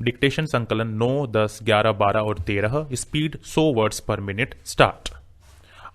Dictation संकलन 9, 10, 11, 12 और 13, speed 100 words पर मिनट स्टार्ट।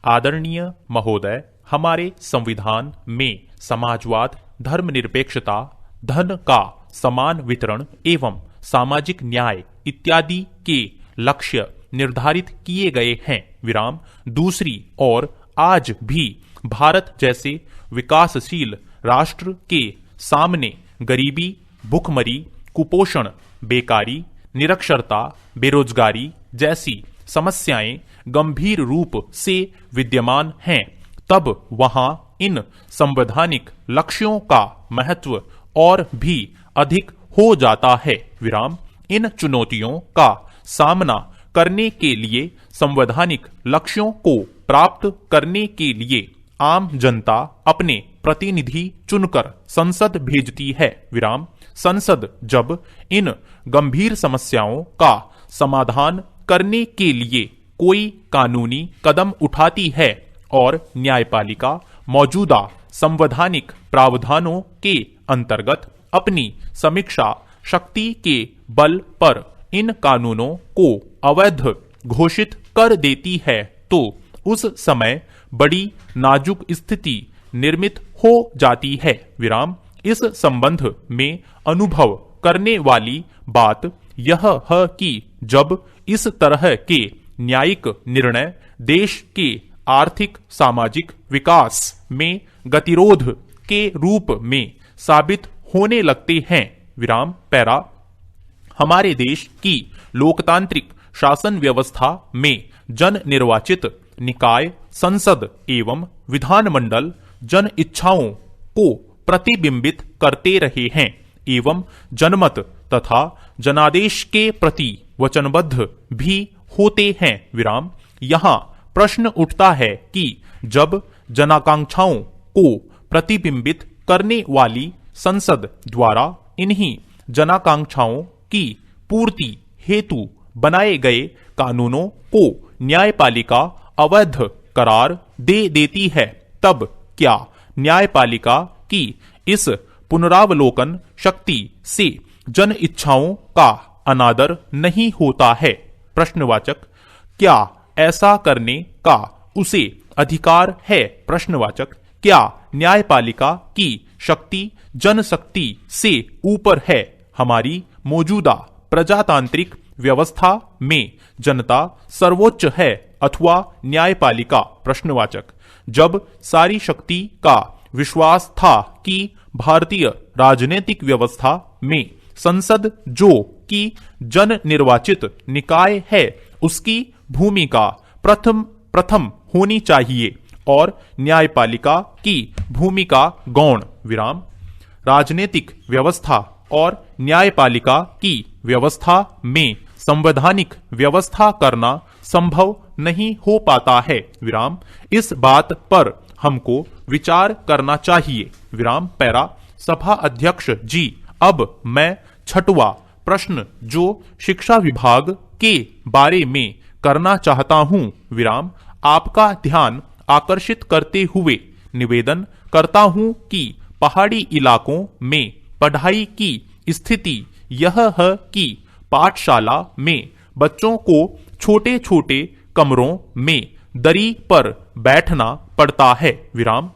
आदरणीय महोदय, हमारे संविधान में समाजवाद, धर्मनिरपेक्षता, धन का समान वितरण एवं सामाजिक न्याय इत्यादि के लक्ष्य निर्धारित किए गए हैं। विराम। दूसरी ओर आज भी भारत जैसे विकासशील राष्ट्र के सामने गरीबी, भुखमरी, कुपोषण, बेकारी, निरक्षरता, बेरोजगारी जैसी समस्याएं गंभीर रूप से विद्यमान हैं। तब वहां इन संवैधानिक लक्ष्यों का महत्व और भी अधिक हो जाता है। विराम। इन चुनौतियों का सामना करने के लिए संवैधानिक लक्ष्यों को प्राप्त करने के लिए आम जनता अपने प्रतिनिधि चुनकर संसद भेजती है। विराम। संसद जब इन गंभीर समस्याओं का समाधान करने के लिए कोई कानूनी कदम उठाती है और न्यायपालिका मौजूदा संवैधानिक प्रावधानों के अंतर्गत अपनी समीक्षा शक्ति के बल पर इन कानूनों को अवैध घोषित कर देती है, तो उस समय बड़ी नाजुक स्थिति निर्मित हो जाती है। विराम। इस संबंध में अनुभव करने वाली बात यह है कि जब इस तरह के न्यायिक निर्णय देश के आर्थिक सामाजिक विकास में गतिरोध के रूप में साबित होने लगते हैं। विराम। पैरा। हमारे देश की लोकतांत्रिक शासन व्यवस्था में जन निर्वाचित निकाय, संसद एवं विधानमंडल जन इच्छाओं को प्रतिबिंबित करते रहे हैं एवं जनमत तथा जनादेश के प्रति वचनबद्ध भी होते हैं। विराम। यहाँ प्रश्न उठता है कि जब जनाकांक्षाओं को प्रतिबिंबित करने वाली संसद द्वारा इन्हीं जनाकांक्षाओं की पूर्ति हेतु बनाए गए कानूनों को न्यायपालिका अवैध करार दे देती है, तब क्या न्यायपालिका की इस पुनरावलोकन शक्ति से जन इच्छाओं का अनादर नहीं होता है? प्रश्नवाचक। क्या ऐसा करने का उसे अधिकार है? प्रश्नवाचक। क्या न्यायपालिका की शक्ति जनशक्ति से ऊपर है? हमारी मौजूदा प्रजातांत्रिक व्यवस्था में जनता सर्वोच्च है अथवा न्यायपालिका? प्रश्नवाचक। जब सारी शक्ति का विश्वास था कि भारतीय राजनीतिक व्यवस्था में संसद जो कि जन निर्वाचित निकाय है उसकी भूमिका प्रथम होनी चाहिए और न्यायपालिका की भूमिका गौण। विराम। राजनीतिक व्यवस्था और न्यायपालिका की व्यवस्था में संवैधानिक व्यवस्था करना संभव नहीं हो पाता है। विराम। इस बात पर हमको विचार करना चाहिए। विराम। पैरा। सभा अध्यक्ष जी, अब मैं छठवां प्रश्न जो शिक्षा विभाग के बारे में करना चाहता हूं, विराम, आपका ध्यान आकर्षित करते हुए निवेदन करता हूं कि पहाड़ी इलाकों में पढ़ाई की स्थिति यह है कि पाठशाला में बच्चों को छोटे छोटे कमरों में दरी पर बैठना पड़ता है। विराम।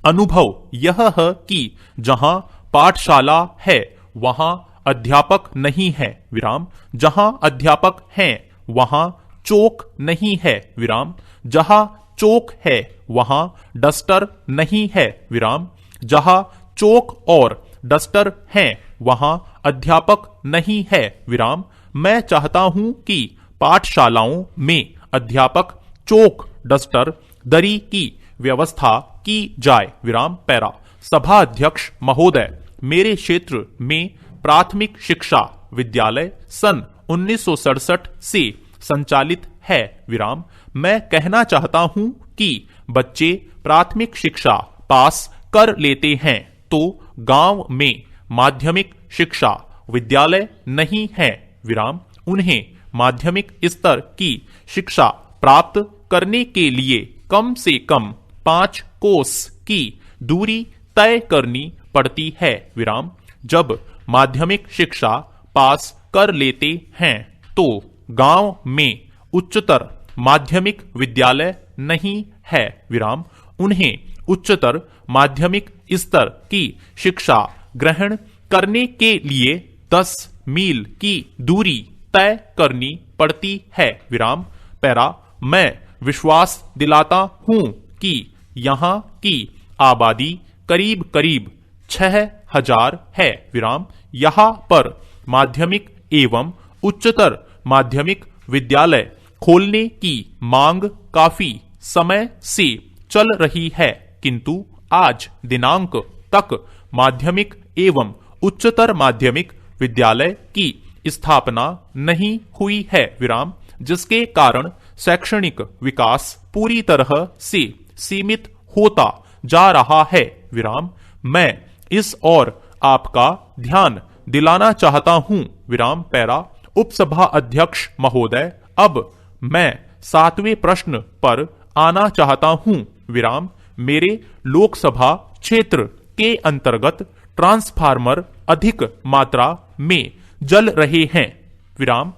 अनुभव यह है कि जहां पाठशाला है वहां अध्यापक नहीं है। विराम। जहां अध्यापक हैं वहां चौक नहीं है। विराम। जहां चौक है वहां डस्टर नहीं है। विराम। जहां चौक और डस्टर हैं वहां अध्यापक नहीं है। विराम। मैं चाहता हूं कि पाठशालाओं में अध्यापक, चौक, डस्टर, दरी की व्यवस्था की जाए। विराम। पैरा। सभा अध्यक्ष महोदय, मेरे क्षेत्र में प्राथमिक शिक्षा विद्यालय सन 1967 से संचालित है। विराम। मैं कहना चाहता हूं कि बच्चे प्राथमिक शिक्षा पास कर लेते हैं तो गांव में माध्यमिक शिक्षा विद्यालय नहीं है। विराम। उन्हें माध्यमिक स्तर की शिक्षा प्राप्त करने के लिए कम से कम 5 कोस की दूरी तय करनी पड़ती है। विराम। जब माध्यमिक शिक्षा पास कर लेते हैं तो गांव में उच्चतर माध्यमिक विद्यालय नहीं है विराम, उन्हें उच्चतर माध्यमिक स्तर की शिक्षा ग्रहण करने के लिए 10 मील की दूरी तय करनी पड़ती है विराम। पैरा, मैं विश्वास दिलाता हूं कि यहाँ की आबादी करीब करीब 6000 है विराम। यहाँ पर माध्यमिक एवं उच्चतर माध्यमिक विद्यालय खोलने की मांग काफी समय से चल रही है, किंतु आज दिनांक तक माध्यमिक एवं उच्चतर माध्यमिक विद्यालय की स्थापना नहीं हुई है विराम, जिसके कारण शैक्षणिक विकास पूरी तरह से सीमित होता जा रहा है विराम। मैं इस और आपका ध्यान दिलाना चाहता हूं विराम। पैरा, उपसभा अध्यक्ष महोदय, अब मैं 7वें प्रश्न पर आना चाहता हूं विराम। मेरे लोकसभा क्षेत्र के अंतर्गत ट्रांसफार्मर अधिक मात्रा में जल रहे हैं विराम।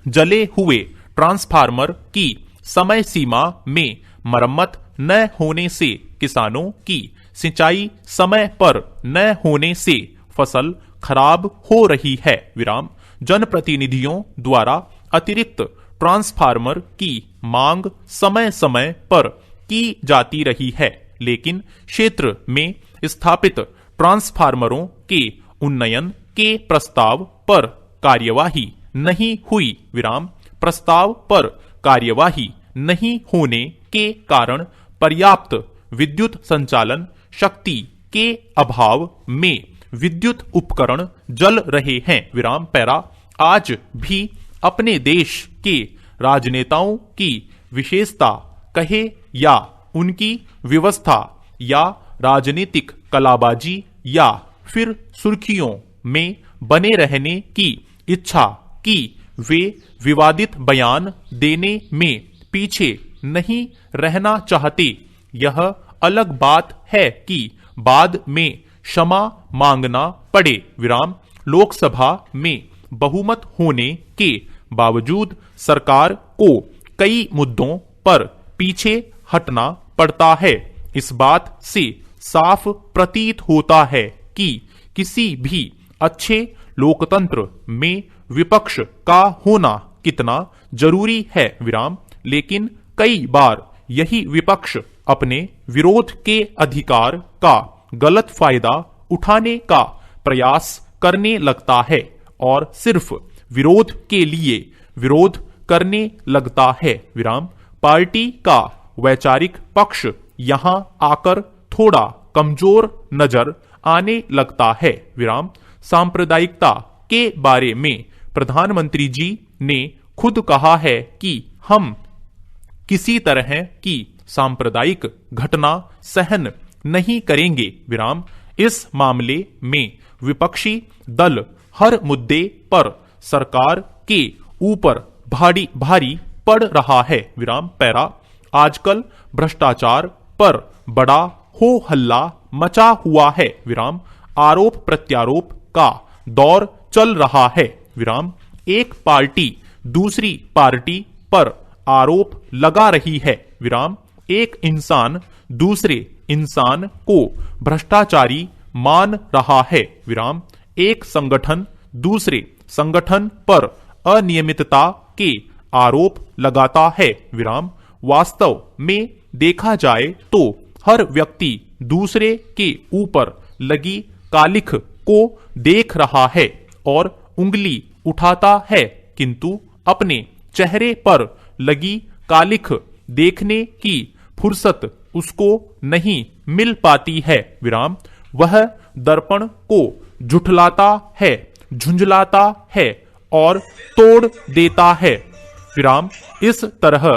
जले हुए ट्रांसफार्मर की समय सीमा में मरम्मत न होने से किसानों की सिंचाई समय पर न होने से फसल खराब हो रही है विराम। जनप्रतिनिधियों द्वारा अतिरिक्त ट्रांसफार्मर की मांग समय समय पर की जाती रही है, लेकिन क्षेत्र में स्थापित ट्रांसफार्मरों के उन्नयन के प्रस्ताव पर कार्यवाही नहीं हुई विराम। प्रस्ताव पर कार्यवाही नहीं होने के कारण पर्याप्त विद्युत संचालन शक्ति के अभाव में विद्युत उपकरण जल रहे हैं विराम। पैरा, आज भी अपने देश के राजनेताओं की विशेषता कहे या उनकी व्यवस्था या राजनीतिक कलाबाजी या फिर सुर्खियों में बने रहने की इच्छा कि वे विवादित बयान देने में पीछे नहीं रहना चाहते, यह अलग बात है कि बाद में क्षमा मांगना पड़े विराम। लोकसभा में बहुमत होने के बावजूद सरकार को कई मुद्दों पर पीछे हटना पड़ता है। इस बात से साफ प्रतीत होता है कि किसी भी अच्छे लोकतंत्र में विपक्ष का होना कितना जरूरी है विराम। लेकिन कई बार यही विपक्ष अपने विरोध के अधिकार का गलत फायदा उठाने का प्रयास करने लगता है और सिर्फ विरोध के लिए विरोध करने लगता है विराम। पार्टी का वैचारिक पक्ष यहां आकर थोड़ा कमजोर नजर आने लगता है विराम। सांप्रदायिकता के बारे में प्रधानमंत्री जी ने खुद कहा है कि हम किसी तरह की सांप्रदायिक घटना सहन नहीं करेंगे विराम। इस मामले में विपक्षी दल हर मुद्दे पर सरकार के ऊपर भारी पड़ रहा है विराम। पैरा, आजकल भ्रष्टाचार पर बड़ा हो हल्ला मचा हुआ है विराम। आरोप प्रत्यारोप का दौर चल रहा है विराम। एक पार्टी दूसरी पार्टी पर आरोप लगा रही है विराम। एक इंसान दूसरे इंसान को भ्रष्टाचारी मान रहा है विराम। एक संगठन दूसरे संगठन पर अनियमितता के आरोप लगाता है विराम। वास्तव में देखा जाए तो हर व्यक्ति दूसरे के ऊपर लगी कालिख को देख रहा है और उंगली उठाता है, किंतु अपने चेहरे पर लगी कालिख देखने की फुर्सत उसको नहीं मिल पाती है विराम। वह दर्पण को झुठलाता है, झुंझलाता है और तोड़ देता है विराम। इस तरह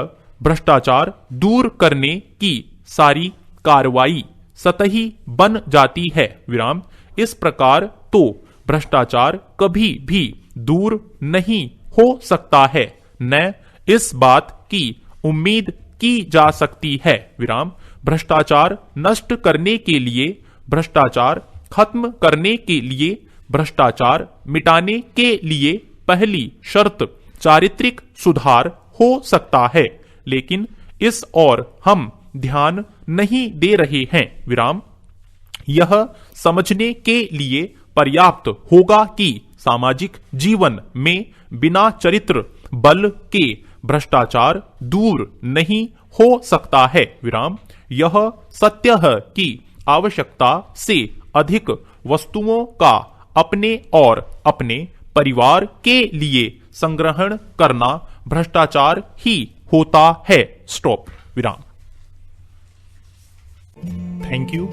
भ्रष्टाचार दूर करने की सारी कार्रवाई सतही बन जाती है विराम। इस प्रकार तो भ्रष्टाचार कभी भी दूर नहीं हो सकता है, न इस बात की उम्मीद की जा सकती है विराम। भ्रष्टाचार नष्ट करने के लिए, भ्रष्टाचार खत्म करने के लिए, भ्रष्टाचार मिटाने के लिए पहली शर्त चारित्रिक सुधार हो सकता है, लेकिन इस और हम ध्यान नहीं दे रहे हैं। विराम। यह समझने के लिए पर्याप्त होगा कि सामाजिक जीवन में बिना चरित्र बल के भ्रष्टाचार दूर नहीं हो सकता है। विराम। यह सत्य है कि आवश्यकता से अधिक वस्तुओं का अपने और अपने परिवार के लिए संग्रहण करना भ्रष्टाचार ही होता है। स्टॉप। विराम। Thank you.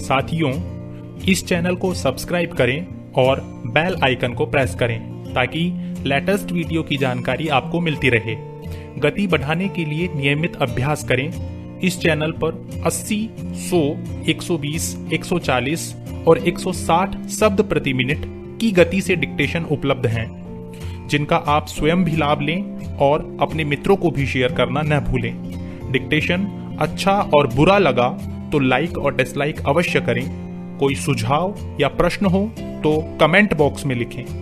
साथियों, इस चैनल को सब्सक्राइब करें और बेल आइकन को प्रेस करें ताकि लेटेस्ट वीडियो की जानकारी आपको मिलती रहे। गति बढ़ाने के लिए नियमित अभ्यास करें। इस चैनल पर 80, 100, 120, 140 और 160 शब्द प्रति मिनट की गति से डिक्टेशन उपलब्ध हैं, जिनका आप स्वयं भी लाभ लें और अपने मित्रों को भी शेयर करना न भूलें। डिक्टेशन अच्छा और बुरा लगा तो लाइक और डिसलाइक अवश्य करें। कोई सुझाव या प्रश्न हो तो कमेंट बॉक्स में लिखें।